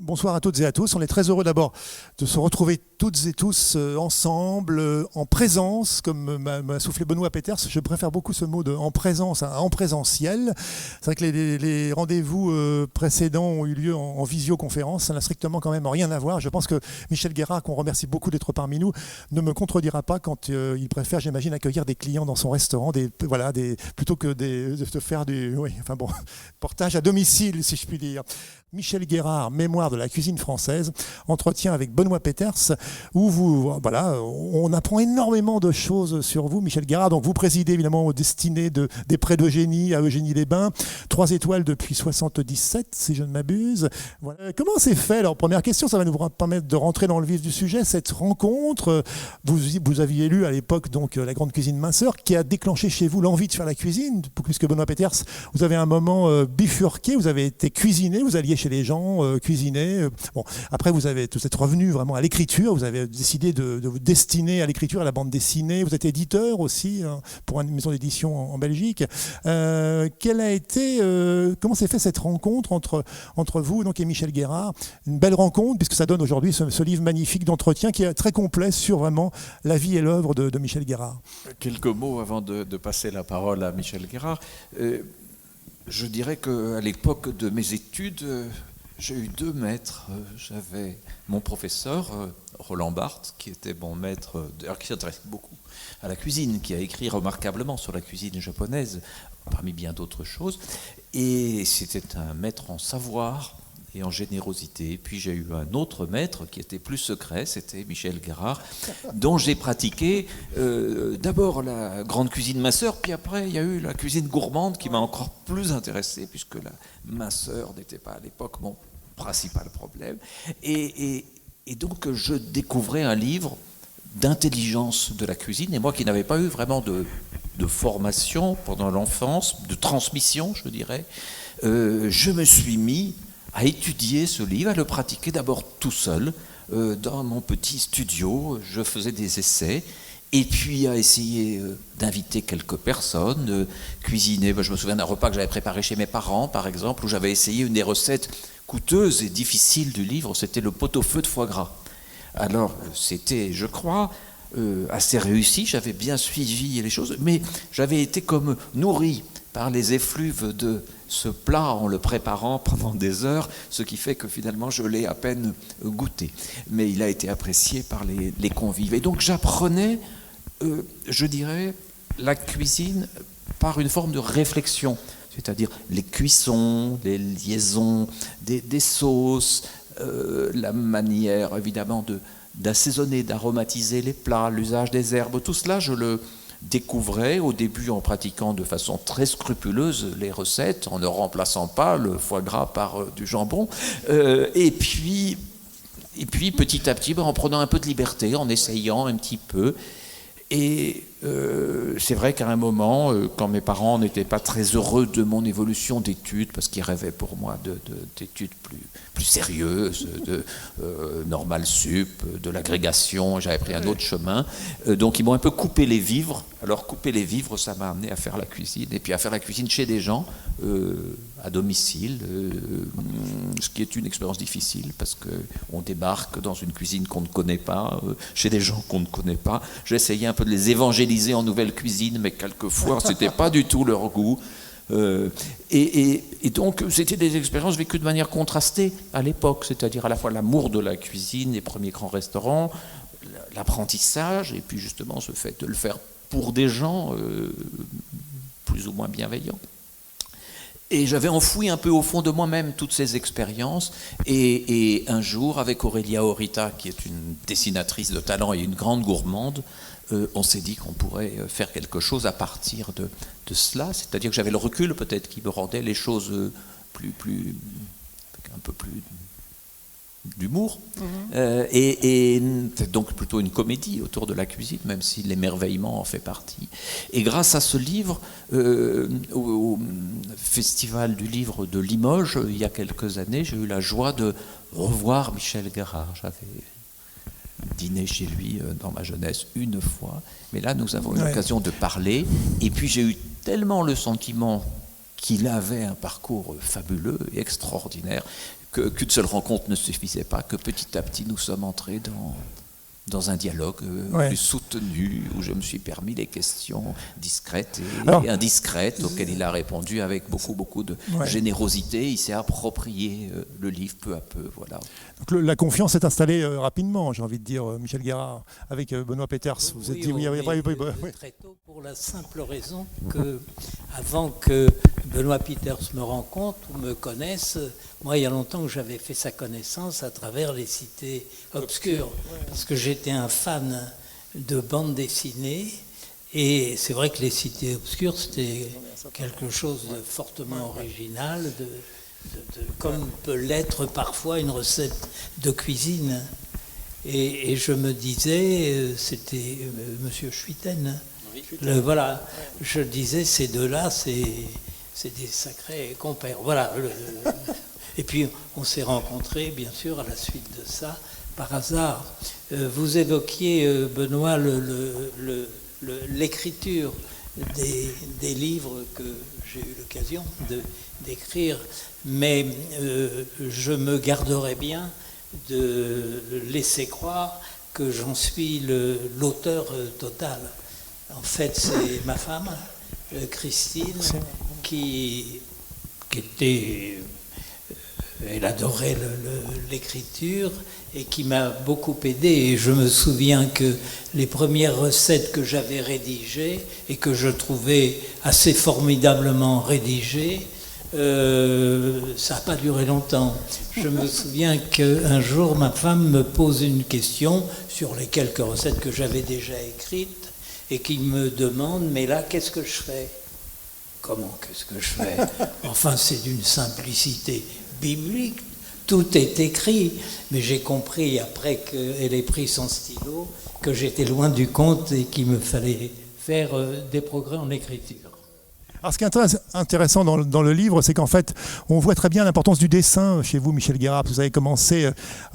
Bonsoir à toutes et à tous. On est très heureux d'abord de se retrouver toutes et tous ensemble, en présence, comme m'a soufflé Benoît Peters. Je préfère beaucoup ce mot de en présence à en présentiel. C'est vrai que les rendez-vous précédents ont eu lieu en visioconférence. Ça n'a strictement quand même rien à voir. Je pense que Michel Guérard, qu'on remercie beaucoup d'être parmi nous, ne me contredira pas quand il préfère, j'imagine, accueillir des clients dans son restaurant, plutôt que de faire portage à domicile, si je puis dire. Michel Guérard, Mémoire de la cuisine française, entretien avec Benoît Peters, où on apprend énormément de choses sur vous, Michel Guérard. Donc vous présidez évidemment aux destinées des Prés d'Eugénie à Eugénie-les-Bains, 3 étoiles depuis 77, si je ne m'abuse. Voilà. Comment c'est fait? Alors première question, ça va nous permettre de rentrer dans le vif du sujet, cette rencontre. Vous aviez lu à l'époque donc La Grande Cuisine Minceur, qui a déclenché chez vous l'envie de faire la cuisine, puisque Benoît Peters, vous avez un moment bifurqué, vous avez été cuisiné, vous alliez chez les gens, cuisiner. Après, vous êtes revenu vraiment à l'écriture. Vous avez décidé de vous destiner à l'écriture, à la bande dessinée. Vous êtes éditeur aussi pour une maison d'édition en Belgique. Comment s'est fait cette rencontre entre vous donc, et Michel Guérard? Une belle rencontre, puisque ça donne aujourd'hui ce livre magnifique d'entretien qui est très complet sur vraiment la vie et l'œuvre de Michel Guérard. Quelques mots avant de passer la parole à Michel Guérard. Je dirais qu'à l'époque de mes études, j'ai eu 2 maîtres. J'avais mon professeur, Roland Barthes, qui était mon maître, qui s'intéresse beaucoup à la cuisine, qui a écrit remarquablement sur la cuisine japonaise, parmi bien d'autres choses. Et c'était un maître en savoir et en générosité. Puis j'ai eu un autre maître qui était plus secret, c'était Michel Guérard, dont j'ai pratiqué d'abord la grande cuisine minceur, puis après il y a eu la cuisine gourmande qui m'a encore plus intéressé, puisque la minceur n'était pas à l'époque mon principal problème. Et donc je découvrais un livre d'intelligence de la cuisine, et moi qui n'avais pas eu vraiment de formation pendant l'enfance, de transmission je dirais, je me suis mis à étudier ce livre, à le pratiquer d'abord tout seul, dans mon petit studio. Je faisais des essais, et puis à essayer d'inviter quelques personnes, cuisiner. Je me souviens d'un repas que j'avais préparé chez mes parents, par exemple, où j'avais essayé une des recettes coûteuses et difficiles du livre, c'était le pot-au-feu de foie gras. Alors, c'était, je crois, assez réussi, j'avais bien suivi les choses, mais j'avais été comme nourri par les effluves de ce plat en le préparant pendant des heures, ce qui fait que finalement je l'ai à peine goûté. Mais il a été apprécié par les convives. Et donc j'apprenais, je dirais, la cuisine par une forme de réflexion, c'est-à-dire les cuissons, les liaisons des sauces, la manière évidemment d'assaisonner, d'aromatiser les plats, l'usage des herbes, tout cela je le découvrais au début en pratiquant de façon très scrupuleuse les recettes, en ne remplaçant pas le foie gras par du jambon, et puis petit à petit en prenant un peu de liberté, en essayant un petit peu. Et c'est vrai qu'à un moment, quand mes parents n'étaient pas très heureux de mon évolution d'études, parce qu'ils rêvaient pour moi d'études plus sérieuses, de normal sup, de l'agrégation, j'avais pris un autre chemin, donc ils m'ont un peu coupé les vivres. Alors couper les vivres, ça m'a amené à faire la cuisine, et puis à faire la cuisine chez des gens, à domicile, ce qui est une expérience difficile, parce qu'on débarque dans une cuisine qu'on ne connaît pas, chez des gens qu'on ne connaît pas. J'ai essayé un peu de les évangéliser en nouvelle cuisine, mais quelquefois c'était pas du tout leur goût. Et donc c'était des expériences vécues de manière contrastée à l'époque, c'est-à-dire à la fois l'amour de la cuisine, les premiers grands restaurants, l'apprentissage, et puis justement ce fait de le faire pour des gens plus ou moins bienveillants. Et j'avais enfoui un peu au fond de moi-même toutes ces expériences, et un jour, avec Aurélia Orita, qui est une dessinatrice de talent et une grande gourmande, on s'est dit qu'on pourrait faire quelque chose à partir de cela, c'est-à-dire que j'avais le recul peut-être qui me rendait les choses un peu plus d'humour, et donc plutôt une comédie autour de la cuisine, même si l'émerveillement en fait partie. Et grâce à ce livre, au Festival du livre de Limoges, il y a quelques années, j'ai eu la joie de revoir Michel Guérard. J'avais dîné chez lui dans ma jeunesse une fois, mais là nous avons eu l'occasion de parler, et puis j'ai eu tellement le sentiment qu'il avait un parcours fabuleux et extraordinaire, qu'une seule rencontre ne suffisait pas, que petit à petit nous sommes entrés dans un dialogue plus soutenu, où je me suis permis des questions discrètes et indiscrètes, auxquelles il a répondu avec beaucoup de générosité. Il s'est approprié le livre peu à peu. Voilà. Donc la confiance s'est installée rapidement, j'ai envie de dire, Michel Guérard, avec Benoît Peters. Vous êtes dit oui. Très tôt, pour la simple raison que, avant que Benoît Peters me rencontre ou me connaisse, moi, il y a longtemps que j'avais fait sa connaissance à travers les cités obscures, parce que j'étais un fan de bande dessinée, et c'est vrai que les cités obscures, c'était quelque chose de fortement original, comme peut l'être parfois une recette de cuisine. Et je me disais, c'était Monsieur Schuiten, voilà, je disais, ces deux-là, c'est des sacrés compères. Voilà. Et puis, on s'est rencontrés, bien sûr, à la suite de ça, par hasard. Vous évoquiez, Benoît, l'écriture des livres que j'ai eu l'occasion d'écrire, mais je me garderais bien de laisser croire que j'en suis l'auteur total. En fait, c'est ma femme, Christine, qui était... Elle adorait l'écriture et qui m'a beaucoup aidé. Et je me souviens que les premières recettes que j'avais rédigées et que je trouvais assez formidablement rédigées, ça n'a pas duré longtemps. Je me souviens qu'un jour, ma femme me pose une question sur les quelques recettes que j'avais déjà écrites et qui me demande « Mais là, qu'est-ce que je fais ?» Comment, qu'est-ce que je fais? Enfin, c'est d'une simplicité biblique, tout est écrit, mais j'ai compris après qu'elle ait pris son stylo que j'étais loin du compte et qu'il me fallait faire des progrès en écriture. Alors, ce qui est intéressant dans le livre, c'est qu'en fait, on voit très bien l'importance du dessin chez vous, Michel Guérard. Vous avez commencé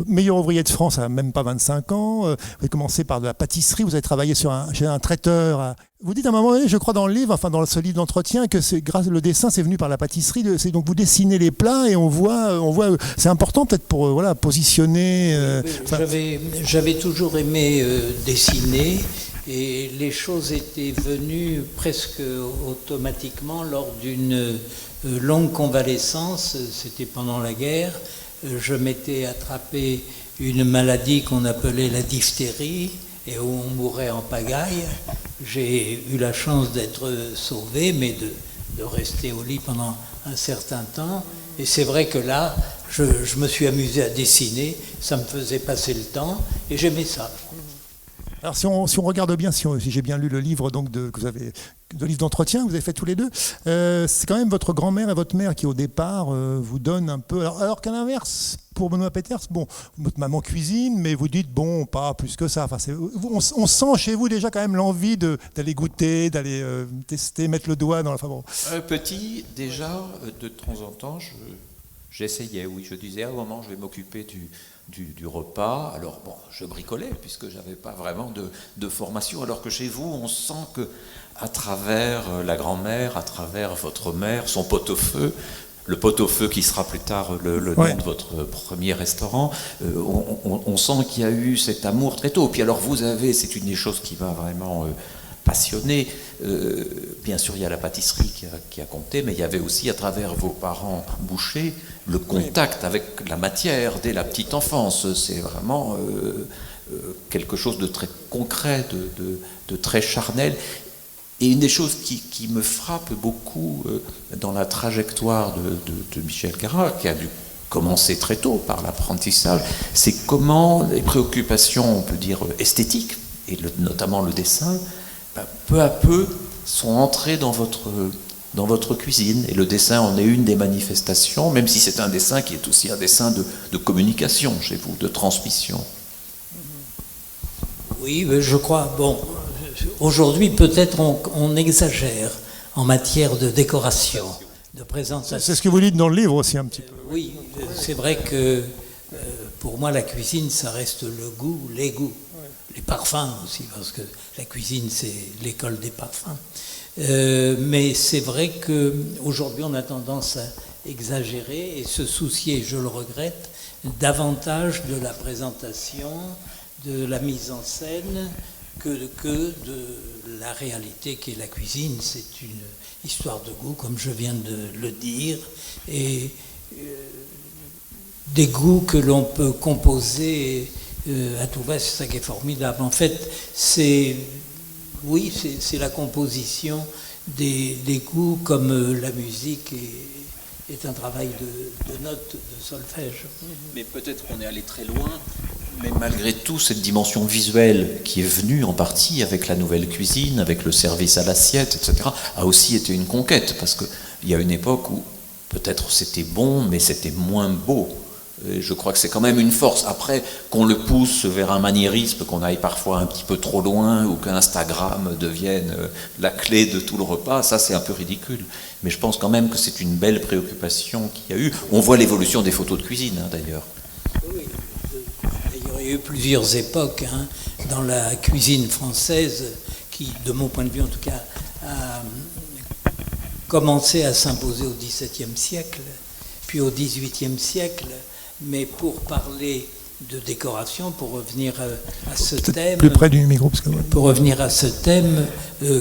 meilleur ouvrier de France à même pas 25 ans. Vous avez commencé par de la pâtisserie. Vous avez travaillé chez un traiteur. Vous dites à un moment donné, je crois dans le livre, enfin dans ce livre d'entretien, que c'est grâce le dessin, c'est venu par la pâtisserie. C'est donc vous dessinez les plats et on voit. C'est important peut-être pour positionner. J'avais toujours aimé dessiner. Et les choses étaient venues presque automatiquement lors d'une longue convalescence. C'était pendant la guerre. Je m'étais attrapé une maladie qu'on appelait la diphtérie et où on mourait en pagaille. J'ai eu la chance d'être sauvé, mais de rester au lit pendant un certain temps. Et c'est vrai que là, je me suis amusé à dessiner. Ça me faisait passer le temps et j'aimais ça. Alors si on regarde bien, si j'ai bien lu le livre donc de livre d'entretien que vous avez fait tous les deux, c'est quand même votre grand-mère et votre mère qui au départ vous donnent un peu, alors qu'à l'inverse, pour Benoît Peters, bon, votre maman cuisine, mais vous dites bon, pas plus que ça. Enfin, on sent chez vous déjà quand même l'envie d'aller goûter, d'aller tester, mettre le doigt dans la... Enfin, bon. Petit, déjà, de temps en temps, j'essayais, oui, je disais à un moment, je vais m'occuper du repas. Alors bon, je bricolais puisque j'avais pas vraiment de formation, alors que chez vous, on sent que à travers la grand-mère, à travers votre mère, son pot-au-feu, le pot-au-feu qui sera plus tard le nom de votre premier restaurant, on sent qu'il y a eu cet amour très tôt. Puis alors vous avez, c'est une des choses qui m'a vraiment passionné. Bien sûr, il y a la pâtisserie qui a compté, mais il y avait aussi, à travers vos parents bouchers, le contact avec la matière dès la petite enfance. C'est vraiment quelque chose de très concret, de très charnel. Et une des choses qui me frappe beaucoup dans la trajectoire de Michel Guérard, qui a dû commencer très tôt par l'apprentissage, c'est comment les préoccupations, on peut dire, esthétiques, et notamment le dessin, peu à peu sont entrés dans votre cuisine. Et le dessin en est une des manifestations, même si c'est un dessin qui est aussi un dessin de communication chez vous, de transmission. Oui, je crois. Bon, aujourd'hui, peut-être on exagère en matière de décoration, de présentation. C'est ce que vous dites dans le livre aussi un petit peu. Oui, c'est vrai que pour moi, la cuisine, ça reste le goût, les goûts. Les parfums aussi, parce que la cuisine, c'est l'école des parfums. Mais c'est vrai qu'aujourd'hui, on a tendance à exagérer et se soucier, je le regrette, davantage de la présentation, de la mise en scène que de la réalité qui est la cuisine. C'est une histoire de goût, comme je viens de le dire, et des goûts que l'on peut composer à tout va, c'est ça qui est formidable. En fait, c'est la composition des goûts, comme la musique est un travail de notes, de solfège. Mais peut-être qu'on est allé très loin, mais malgré tout, cette dimension visuelle qui est venue en partie avec la nouvelle cuisine, avec le service à l'assiette, etc., a aussi été une conquête, parce qu'il y a une époque où peut-être c'était bon, mais c'était moins beau. Et je crois que c'est quand même une force. Après, qu'on le pousse vers un maniérisme, qu'on aille parfois un petit peu trop loin, ou qu'Instagram devienne la clé de tout le repas, ça c'est un peu ridicule. Mais je pense quand même que c'est une belle préoccupation qu'il y a eu. On voit l'évolution des photos de cuisine, d'ailleurs. Oui, il y a eu plusieurs époques dans la cuisine française qui, de mon point de vue en tout cas, a commencé à s'imposer au XVIIe siècle, puis au XVIIIe siècle. Mais pour parler de décoration, pour revenir à ce thème, plus près du micro, parce que... Pour revenir à ce thème,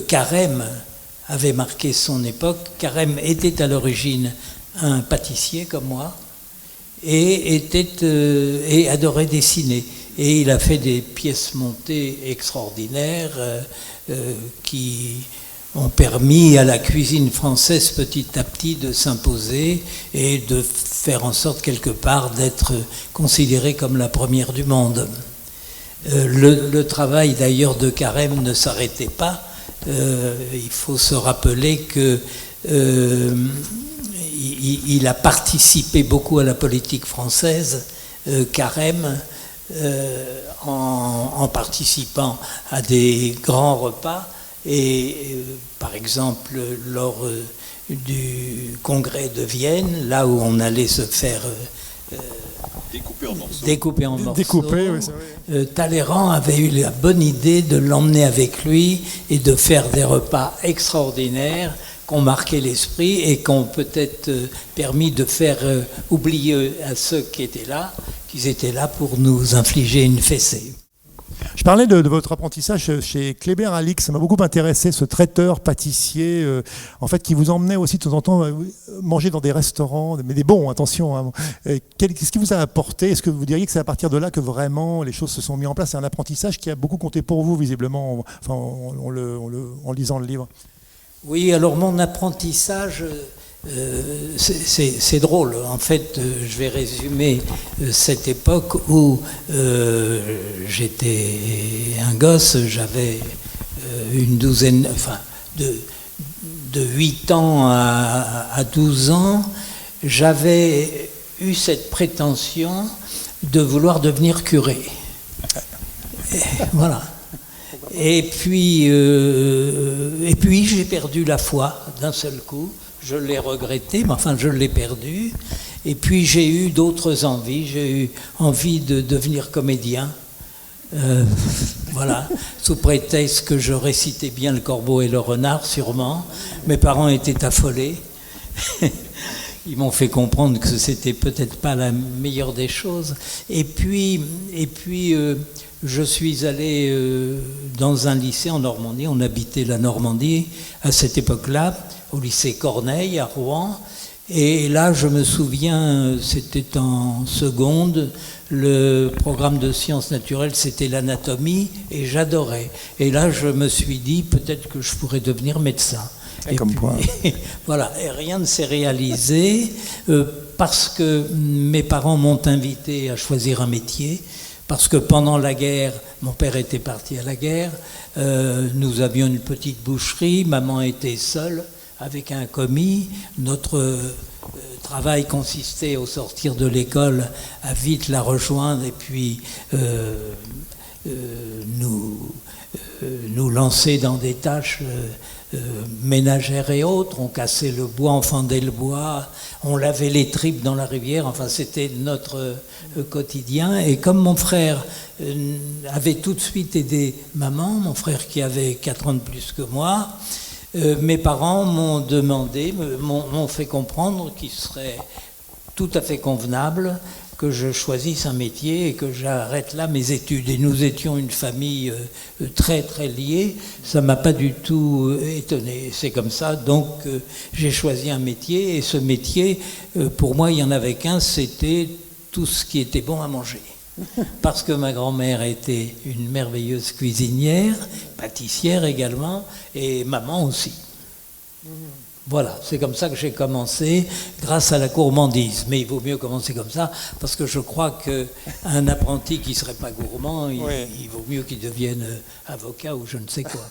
Carême avait marqué son époque. Carême était à l'origine un pâtissier comme moi et adorait dessiner. Et il a fait des pièces montées extraordinaires qui ont permis à la cuisine française petit à petit de s'imposer et de faire en sorte quelque part d'être considérée comme la première du monde. Le travail d'ailleurs de Carême ne s'arrêtait pas. Il faut se rappeler que il a participé beaucoup à la politique française, Carême, en participant à des grands repas. Et par exemple, lors du congrès de Vienne, là où on allait se faire découper en morceaux, oui, Talleyrand avait eu la bonne idée de l'emmener avec lui et de faire des repas extraordinaires qui ont marqué l'esprit et qui ont peut-être permis de faire oublier à ceux qui étaient là qu'ils étaient là pour nous infliger une fessée. Je parlais de votre apprentissage chez Kléber Alix. Ça m'a beaucoup intéressé, ce traiteur, pâtissier, en fait, qui vous emmenait aussi de temps en temps manger dans des restaurants, mais des bons, attention. Hein. Qu'est-ce qui vous a apporté? Est-ce que vous diriez que c'est à partir de là que vraiment les choses se sont mises en place? C'est un apprentissage qui a beaucoup compté pour vous, visiblement, en lisant le livre. Oui, alors mon apprentissage... c'est drôle. En fait, je vais résumer cette époque où j'étais un gosse, j'avais une douzaine, de 8 ans à 12 ans, j'avais eu cette prétention de vouloir devenir curé. Et voilà. Et puis j'ai perdu la foi d'un seul coup. Je l'ai regretté, mais enfin je l'ai perdu. Et puis j'ai eu d'autres envies. J'ai eu envie de devenir comédien. Voilà, sous prétexte que je récitais bien Le Corbeau et le Renard, sûrement. Mes parents étaient affolés. Ils m'ont fait comprendre que c'était peut-être pas la meilleure des choses. Et puis je suis allé dans un lycée en Normandie. On habitait la Normandie à cette époque-là, au lycée Corneille à Rouen. Et là, je me souviens, c'était en seconde, le programme de sciences naturelles, c'était l'anatomie, et j'adorais. Et là, je me suis dit, peut-être que je pourrais devenir médecin. Et comme quoi. Voilà, et rien ne s'est réalisé, parce que mes parents m'ont invité à choisir un métier, parce que pendant la guerre, mon père était parti à la guerre, nous avions une petite boucherie, maman était seule, avec un commis. Notre travail consistait au sortir de l'école à vite la rejoindre et puis nous lancer dans des tâches ménagères et autres. On cassait le bois, on fendait le bois, on lavait les tripes dans la rivière. Enfin, c'était notre quotidien. Et comme mon frère avait tout de suite aidé maman, mon frère qui avait 4 ans de plus que moi, Mes parents m'ont fait comprendre qu'il serait tout à fait convenable que je choisisse un métier et que j'arrête là mes études. Et nous étions une famille très très liée, ça ne m'a pas du tout étonné. C'est comme ça, donc j'ai choisi un métier, et ce métier, pour moi, il n'y en avait qu'un, c'était tout ce qui était bon à manger. Parce que ma grand-mère était une merveilleuse cuisinière, pâtissière également, et maman aussi. Voilà, c'est comme ça que j'ai commencé, grâce à la gourmandise. Mais il vaut mieux commencer comme ça, parce que je crois qu'un apprenti qui ne serait pas gourmand, il vaut mieux qu'il devienne avocat ou je ne sais quoi.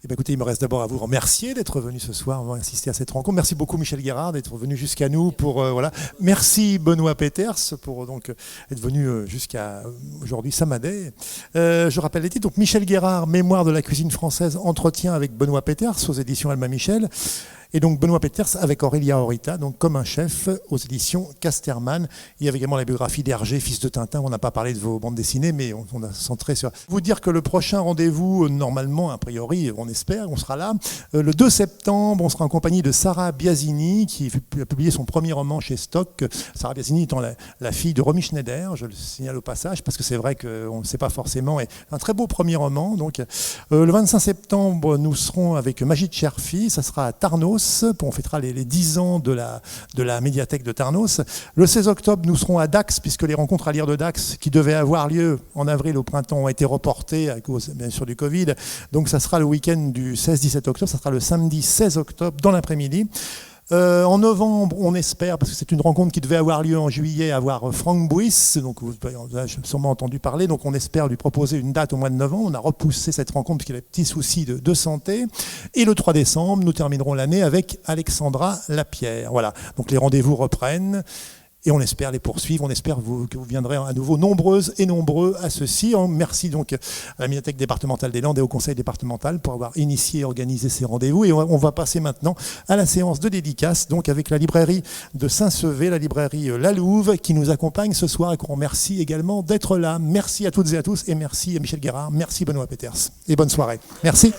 Eh bien, écoutez, il me reste d'abord à vous remercier d'être venu ce soir, on va assister à cette rencontre. Merci beaucoup Michel Guérard d'être venu jusqu'à nous pour voilà. Merci Benoît Peeters pour donc être venu jusqu'à aujourd'hui Samadé. Je rappelle les titres. Donc Michel Guérard, Mémoire de la cuisine française, entretien avec Benoît Peeters aux éditions Albin Michel. Et donc Benoît Peeters avec Aurélia Horita, donc Comme un chef aux éditions Casterman. Il y a également la biographie d'Hergé, fils de Tintin. On n'a pas parlé de vos bandes dessinées, mais on a centré sur... Vous dire que le prochain rendez-vous, normalement, a priori, on espère, on sera là. Le 2 septembre, on sera en compagnie de Sarah Biasini, qui a publié son premier roman chez Stock. Sarah Biasini étant la fille de Romy Schneider, je le signale au passage, parce que c'est vrai qu'on ne sait pas forcément. Et un très beau premier roman. Donc, le 25 septembre, nous serons avec Magid Cherfi, ça sera à Tarnos. On fêtera les 10 ans de la médiathèque de Tarnos. Le 16 octobre, nous serons à Dax, puisque les rencontres à lire de Dax, qui devaient avoir lieu en avril au printemps, ont été reportées à cause, bien sûr, du Covid. Donc ça sera le week-end du 16-17 octobre, ça sera le samedi 16 octobre dans l'après-midi. En novembre, on espère, parce que c'est une rencontre qui devait avoir lieu en juillet, avoir Franck Bouis, donc vous avez sûrement entendu parler, donc on espère lui proposer une date au mois de novembre. On a repoussé cette rencontre parce qu'il a des petits soucis de santé. Et le 3 décembre, nous terminerons l'année avec Alexandra Lapierre. Voilà, donc les rendez-vous reprennent. Et on espère les poursuivre, on espère que vous viendrez à nouveau nombreuses et nombreux à ceci. Merci donc à la Médiathèque départementale des Landes et au Conseil départemental pour avoir initié et organisé ces rendez-vous. Et on va passer maintenant à la séance de dédicace, donc avec la librairie de Saint-Sevé, la librairie La Louve, qui nous accompagne ce soir et qu'on remercie également d'être là. Merci à toutes et à tous et merci à Michel Guérard, merci Benoît Peeters et bonne soirée. Merci.